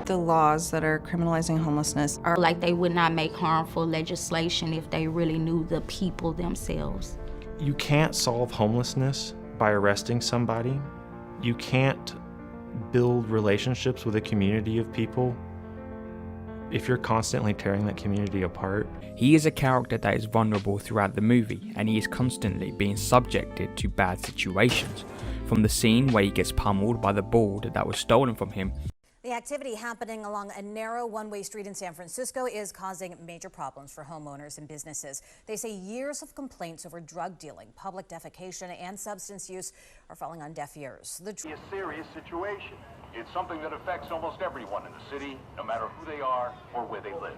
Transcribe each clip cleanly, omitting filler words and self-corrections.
The laws that are criminalizing homelessness are Like they would not make harmful legislation if they really knew the people themselves. You can't solve homelessness by arresting somebody. You can't build relationships with a community of people if you're constantly tearing that community apart. He is a character that is vulnerable throughout the movie, and he is constantly being subjected to bad situations. From the scene where he gets pummeled by the board that was stolen from him. The activity happening along a narrow one-way street in San Francisco is causing major problems for homeowners and businesses. They say years of complaints over drug dealing, public defecation, and substance use are falling on deaf ears. It's a serious situation. It's something that affects almost everyone in the city, no matter who they are or where they live.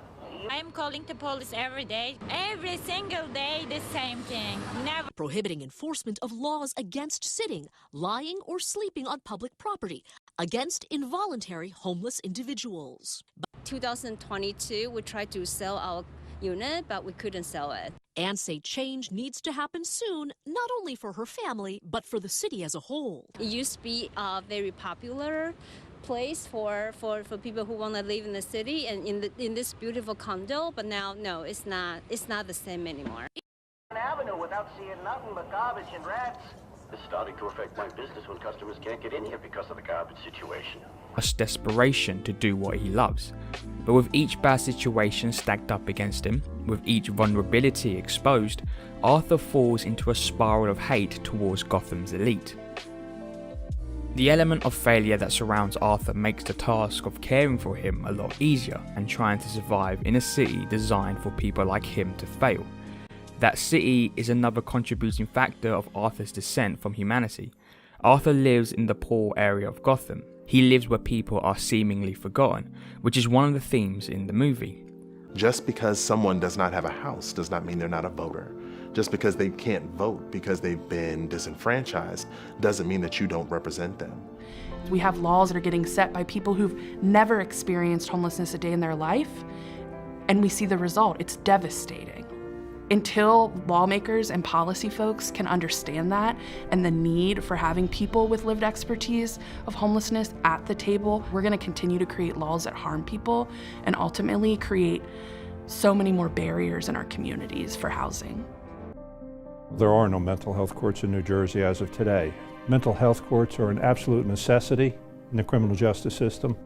I'm calling the police every day. Every single day, the same thing. Never. Prohibiting enforcement of laws against sitting, lying, or sleeping on public property, against involuntary homeless individuals. 2022, we tried to sell our unit, but we couldn't sell it. And say change needs to happen soon, not only for her family, but for the city as a whole. It used to be a very popular place for people who want to live in the city and in this beautiful condo, but now, no, it's not the same anymore. An avenue without seeing nothing but garbage and rats. It's starting to affect my business when customers can't get in here because of the garbage situation. Much desperation to do what he loves. But with each bad situation stacked up against him, with each vulnerability exposed, Arthur falls into a spiral of hate towards Gotham's elite. The element of failure that surrounds Arthur makes the task of caring for him a lot easier and trying to survive in a city designed for people like him to fail. That city is another contributing factor of Arthur's descent from humanity. Arthur lives in the poor area of Gotham. He lives where people are seemingly forgotten, which is one of the themes in the movie. Just because someone does not have a house does not mean they're not a voter. Just because they can't vote because they've been disenfranchised doesn't mean that you don't represent them. We have laws that are getting set by people who've never experienced homelessness a day in their life, and we see the result. It's devastating. Until lawmakers and policy folks can understand that and the need for having people with lived expertise of homelessness at the table, we're going to continue to create laws that harm people and ultimately create so many more barriers in our communities for housing. There are no mental health courts in New Jersey as of today. Mental health courts are an absolute necessity in the criminal justice system.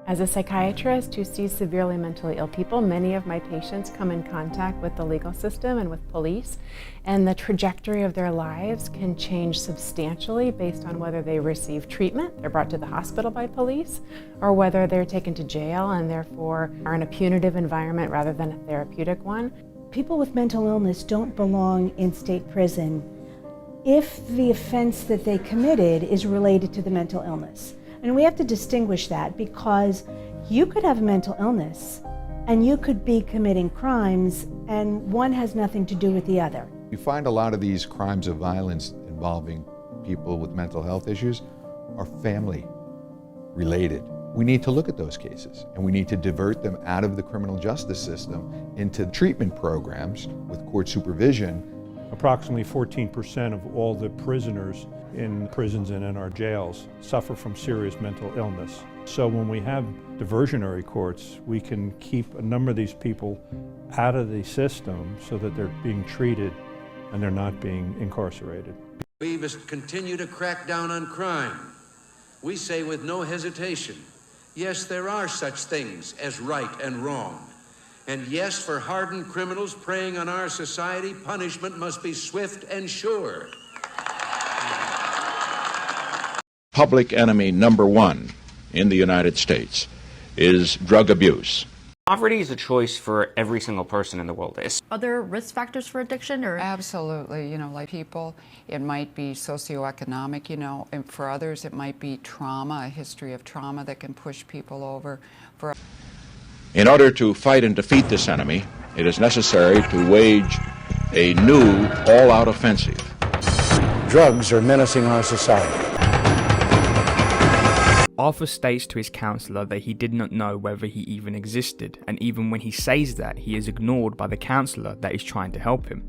As a psychiatrist who sees severely mentally ill people, many of my patients come in contact with the legal system and with police, and the trajectory of their lives can change substantially based on whether they receive treatment, they're brought to the hospital by police, or whether they're taken to jail and therefore are in a punitive environment rather than a therapeutic one. People with mental illness don't belong in state prison if the offense that they committed is related to the mental illness. And we have to distinguish that, because you could have a mental illness and you could be committing crimes, and one has nothing to do with the other. You find a lot of these crimes of violence involving people with mental health issues are family related. We need to look at those cases, and we need to divert them out of the criminal justice system into treatment programs with court supervision. Approximately 14% of all the prisoners in prisons and in our jails suffer from serious mental illness. So when we have diversionary courts, we can keep a number of these people out of the system so that they're being treated and they're not being incarcerated. We must continue to crack down on crime. We say with no hesitation, yes, there are such things as right and wrong. And yes, for hardened criminals preying on our society, punishment must be swift and sure. Public enemy number one in the United States is drug abuse. Poverty is a choice for every single person in the world. Are there risk factors for addiction? Or Absolutely. Like people, it might be socioeconomic, and for others it might be trauma, a history of trauma that can push people over. In order to fight and defeat this enemy, it is necessary to wage a new all-out offensive. Drugs are menacing our society. Arthur states to his counselor that he did not know whether he even existed, and even when he says that, he is ignored by the counselor that is trying to help him.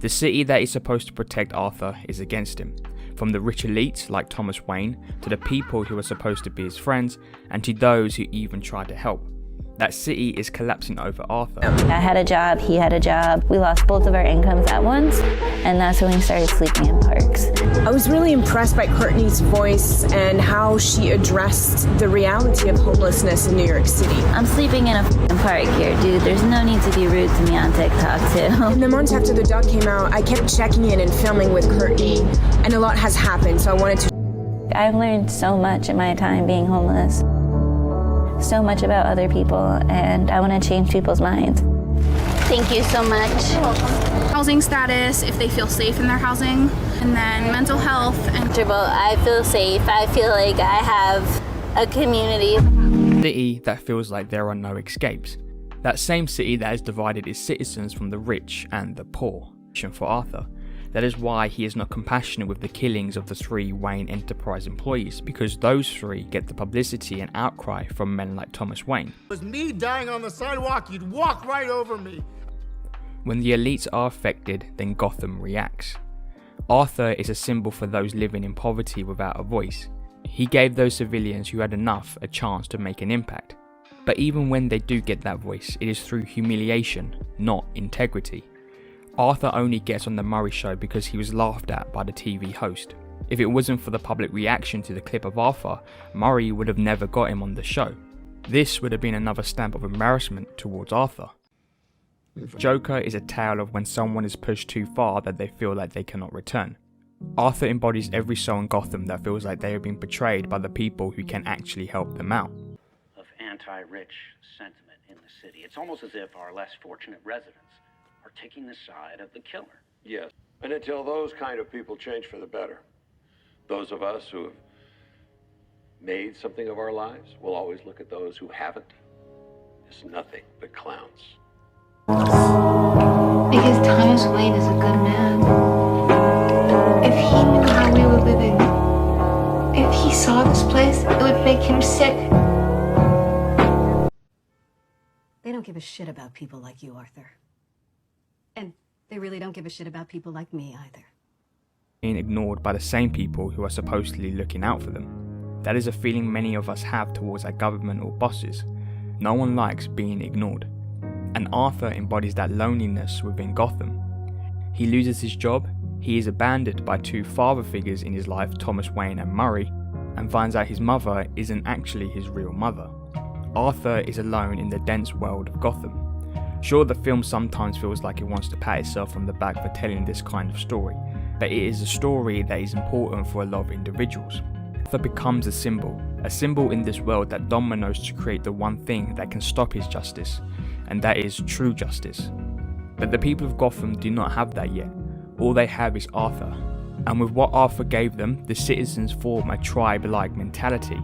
The city that is supposed to protect Arthur is against him. from the rich elites like Thomas Wayne to the people who are supposed to be his friends and to those who even try to help. That city is collapsing over Arthur. I had a job, he had a job. We lost both of our incomes at once, and that's when we started sleeping in parks. I was really impressed by Courtney's voice and how she addressed the reality of homelessness in New York City. I'm sleeping in a park here, dude. There's no need to be rude to me on TikTok, too. In the months after the doc came out, I kept checking in and filming with Courtney, and a lot has happened, so I wanted to... I've learned so much in my time being homeless. So much about other people, and I want to change people's minds. Thank you so much. You're welcome. Housing status, if they feel safe in their housing, and then mental health. And I feel safe. I feel like I have a community. City that feels like there are no escapes. That same city that has divided its citizens from the rich and the poor. For Arthur. That is why he is not compassionate with the killings of the 3 Wayne Enterprise employees, because those 3 get the publicity and outcry from men like Thomas Wayne. If it was me dying on the sidewalk, you'd walk right over me. When the elites are affected, then Gotham reacts. Arthur is a symbol for those living in poverty without a voice. He gave those civilians who had enough a chance to make an impact. But even when they do get that voice, it is through humiliation, not integrity. Arthur only gets on the Murray Show because he was laughed at by the TV host. If it wasn't for the public reaction to the clip of Arthur, Murray would have never got him on the show. This would have been another stamp of embarrassment towards Arthur. Joker is a tale of when someone is pushed too far that they feel like they cannot return. Arthur embodies every soul in Gotham that feels like they have been betrayed by the people who can actually help them out. Of anti-rich sentiment in the city. It's almost as if our less fortunate residents are taking the side of the killer. Yes, and until those kind of people change for the better, those of us who have made something of our lives will always look at those who haven't as nothing but clowns. Because Thomas Wayne is a good man. If he knew how we were living, if he saw this place, it would make him sick. They don't give a shit about people like you, Arthur. And they really don't give a shit about people like me either. Being ignored by the same people who are supposedly looking out for them. That is a feeling many of us have towards our government or bosses. No one likes being ignored. And Arthur embodies that loneliness within Gotham. He loses his job, he is abandoned by 2 father figures in his life, Thomas Wayne and Murray, and finds out his mother isn't actually his real mother. Arthur is alone in the dense world of Gotham. Sure, the film sometimes feels like it wants to pat itself on the back for telling this kind of story, but it is a story that is important for a lot of individuals. Arthur becomes a symbol in this world that Dom knows to create the one thing that can stop his justice, and that is true justice. But the people of Gotham do not have that yet. All they have is Arthur, and with what Arthur gave them, the citizens form a tribe-like mentality,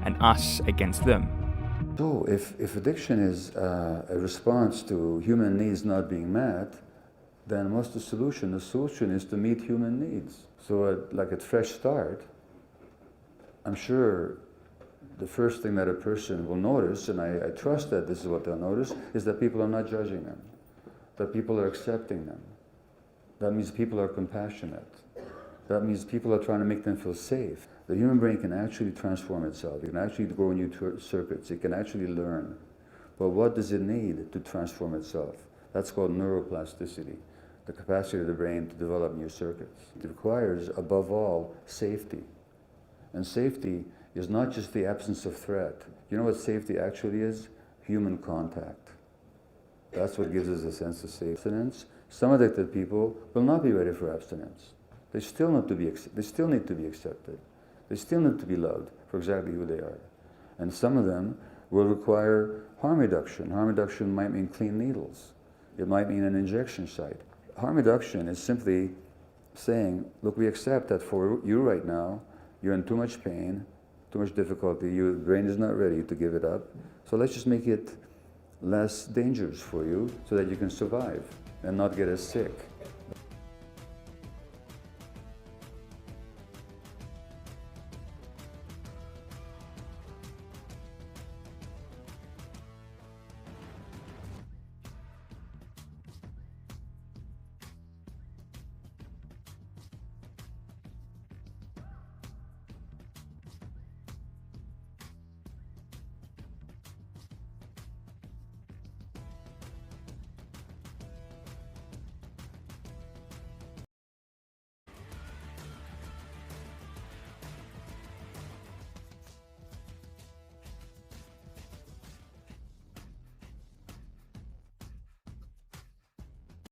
and us against them. So if addiction is a response to human needs not being met, then what's the solution? The solution is to meet human needs. So like a fresh start, I'm sure the first thing that a person will notice, and I trust that this is what they'll notice, is that people are not judging them, that people are accepting them. That means people are compassionate. That means people are trying to make them feel safe. The human brain can actually transform itself. It can actually grow new circuits. It can actually learn. But what does it need to transform itself? That's called neuroplasticity, the capacity of the brain to develop new circuits. It requires, above all, safety. And safety is not just the absence of threat. You know what safety actually is? Human contact. That's what gives us a sense of safety. Abstinence. Some addicted people will not be ready for abstinence. They still need to be accepted. They still need to be loved for exactly who they are. And some of them will require harm reduction. Harm reduction might mean clean needles. It might mean an injection site. Harm reduction is simply saying, look, we accept that for you right now, you're in too much pain, too much difficulty, your brain is not ready to give it up. So let's just make it less dangerous for you so that you can survive and not get as sick.